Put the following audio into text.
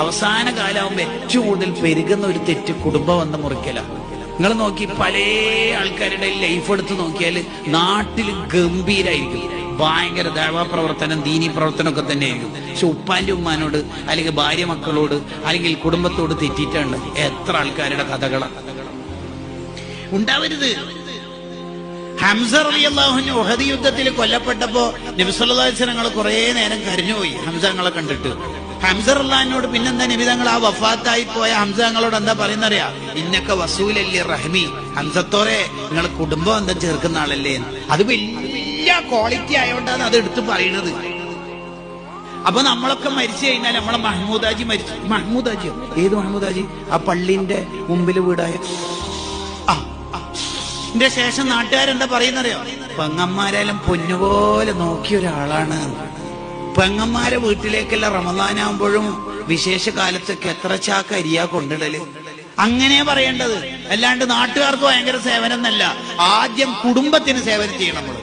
അവസാന കാലാവുമ്പോ ഏറ്റവും കൂടുതൽ പെരുകുന്ന ഒരു തെറ്റ് കുടുംബബന്ധം മുറിക്കല. നിങ്ങൾ നോക്കി പല ആൾക്കാരുടെ ലൈഫ് എടുത്ത് നോക്കിയാൽ നാട്ടിൽ ഗംഭീരായിരിക്കും, ഭയങ്കര ദഅവാ പ്രവർത്തനം, ദീനി പ്രവർത്തനം ഒക്കെ തന്നെ ആയിരിക്കും. പക്ഷെ ഉപ്പാന്റെ ഉമ്മാനോട് അല്ലെങ്കിൽ ഭാര്യ മക്കളോട് അല്ലെങ്കിൽ കുടുംബത്തോട് തെറ്റിയിട്ടുണ്ട് എത്ര ആൾക്കാരുടെ കഥകളാണ് ഉണ്ടാവരുത്. ഹംസ റളിയല്ലാഹു അൻഹു ഉഹദ് യുദ്ധത്തിൽ കൊല്ലപ്പെട്ടപ്പോ നബി സല്ലല്ലാഹു അലൈഹി വസല്ലം കുറെ നേരം കരഞ്ഞുപോയി ഹംസ തങ്ങളെ കണ്ടിട്ട്. ഹംസ റളിയല്ലാഹുവിനോട് പിന്നെന്താ നബി തങ്ങൾ ആ വഫാത്തായി പോയ ഹംസ തങ്ങളോട് എന്താ പറയുന്നറിയാ? ഇന്നക വസൂലല്ലി റഹ്മി, ഹംസത്തോറെ നിങ്ങൾ കുടുംബം എന്താ ചേർക്കുന്ന ആളല്ലേ. അത് വലിയ ക്വാളിറ്റി ആയോണ്ടാണ് അത് എടുത്ത് പറയുന്നത്. അപ്പൊ നമ്മളൊക്കെ മരിച്ചു കഴിഞ്ഞാൽ നമ്മളെ മഹ്മൂദാജി മരിച്ചു. മഹ്മൂദാജിയോ? ഏത് മഹ്മൂദാജി? ആ പള്ളിന്റെ മുമ്പിൽ വീടായ ന്റെ ശേഷം നാട്ടുകാരെന്താ പറയുന്നറിയോ? പെങ്ങന്മാരെല്ലാം പൊന്നുപോലെ നോക്കിയ ഒരാളാണ്. പെങ്ങന്മാരെ വീട്ടിലേക്കെല്ലാം റമദാനാകുമ്പോഴും വിശേഷ കാലത്തൊക്കെ എത്ര ചാക്ക് അരിയാ കൊണ്ടിടല്. അങ്ങനെ പറയേണ്ടത്, അല്ലാണ്ട് നാട്ടുകാർക്ക് ഭയങ്കര സേവനം എന്നല്ല. ആദ്യം കുടുംബത്തിന് സേവനം ചെയ്യണം നമ്മൾ.